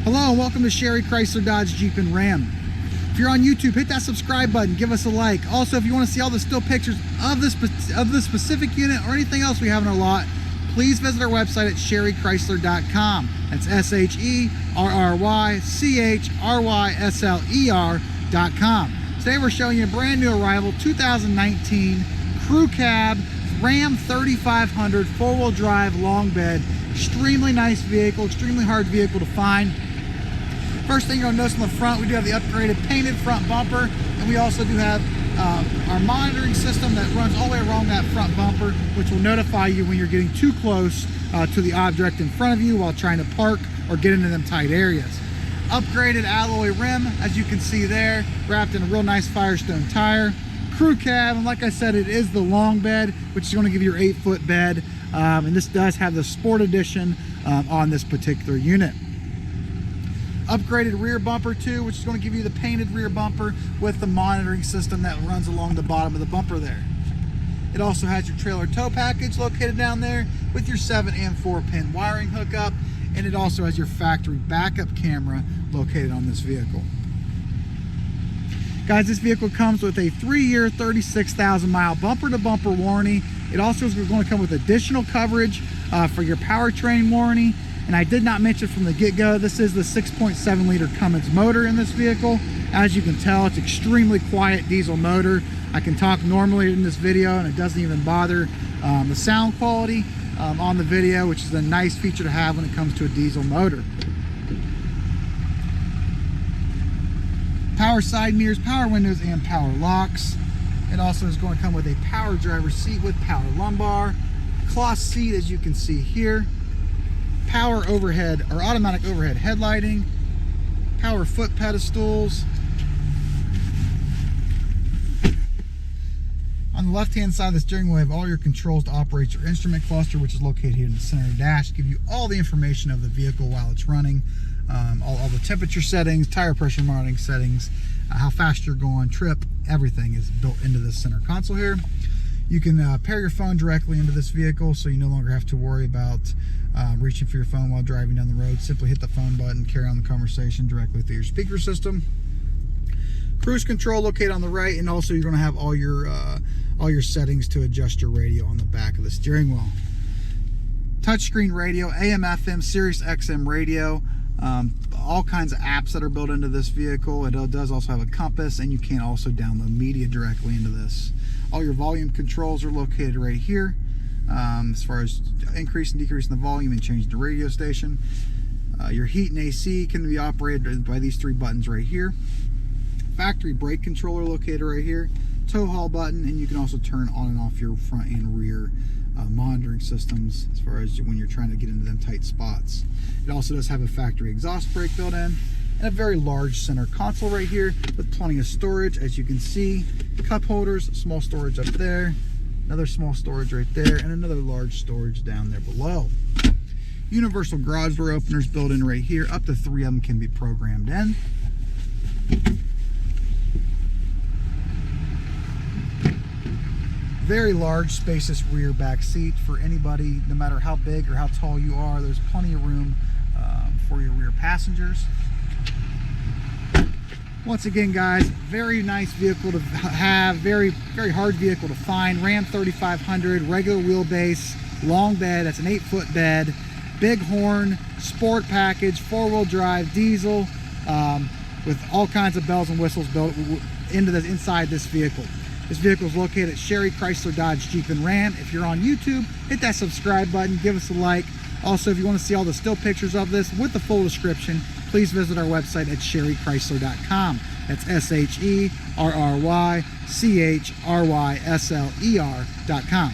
Hello and welcome to Sherry Chrysler Dodge Jeep and Ram. If you're on YouTube, hit that subscribe button, give us a like. Also, if you want to see all the still pictures of this specific unit or anything else we have in our lot, please visit our website at sherrychrysler.com. That's SHERRYCHRYSLER.com. Today we're showing you a brand new arrival 2019 Crew Cab Ram 3500 four-wheel drive long bed. Extremely nice vehicle, extremely hard vehicle to find. First thing you're going to notice on the front, we do have the upgraded painted front bumper, and we also do have our monitoring system that runs all the way around that front bumper, which will notify you when you're getting too close to the object in front of you while trying to park or get into them tight areas. Upgraded alloy rim, as you can see there, wrapped in a real nice Firestone tire. Crew cab, and like I said, it is the long bed, which is going to give you your 8-foot bed, and this does have the Sport Edition on this particular unit. Upgraded rear bumper too, which is going to give you the painted rear bumper with the monitoring system that runs along the bottom of the bumper there. It also has your trailer tow package located down there with your 7 and 4-pin wiring hookup, and it also has your factory backup camera located on this vehicle. Guys, this vehicle comes with a 3-year, 36,000-mile bumper-to-bumper warranty. It also is going to come with additional coverage for your powertrain warranty. And I did not mention from the get-go, this is the 6.7-liter Cummins motor in this vehicle. As you can tell, it's extremely quiet diesel motor. I can talk normally in this video and it doesn't even bother the sound quality on the video, which is a nice feature to have when it comes to a diesel motor. Power side mirrors, power windows, and power locks. It also is going to come with a power driver's seat with power lumbar, cloth seat as you can see here, power overhead or automatic overhead headlighting, power foot pedestals. On the left hand side of the steering wheel, you have all your controls to operate your instrument cluster, which is located here in the center of the dash, give you all the information of the vehicle while it's running, all the temperature settings, tire pressure monitoring settings, how fast you're going, trip, everything is built into this center console here. You can pair your phone directly into this vehicle, so you no longer have to worry about reaching for your phone while driving down the road. Simply hit the phone button, carry on the conversation directly through your speaker system. Cruise control located on the right, and also you're going to have all your settings to adjust your radio on the back of the steering wheel. Touchscreen radio, AM, FM, Sirius XM radio, all kinds of apps that are built into this vehicle. It does also have a compass, and you can also download media directly into this. All your volume controls are located right here, as far as increasing and decreasing the volume and changing the radio station. Your heat and AC can be operated by these 3 buttons right here. Factory brake controller located right here. Tow haul button, and you can also turn on and off your front and rear monitoring systems as far as when you're trying to get into them tight spots. It also does have a factory exhaust brake built in, and a very large center console right here with plenty of storage. As you can see, cup holders, small storage up there, another small storage right there, and another large storage down there below. Universal garage door openers built in right here. Up to 3 of them can be programmed in. Very large, spacious rear back seat for anybody, no matter how big or how tall you are. There's plenty of room for your rear passengers. Once again, guys, very nice vehicle to have, very hard vehicle to find. Ram 3500, regular wheelbase, long bed, that's an 8-foot bed, big horn, sport package, 4-wheel drive, diesel, with all kinds of bells and whistles built inside this vehicle. This vehicle is located at Sherry Chrysler Dodge Jeep and Ram. If you're on YouTube, hit that subscribe button, give us a like. Also, if you want to see all the still pictures of this with the full description, please visit our website at sherrychrysler.com. That's SHERRYCHRYSLER.com.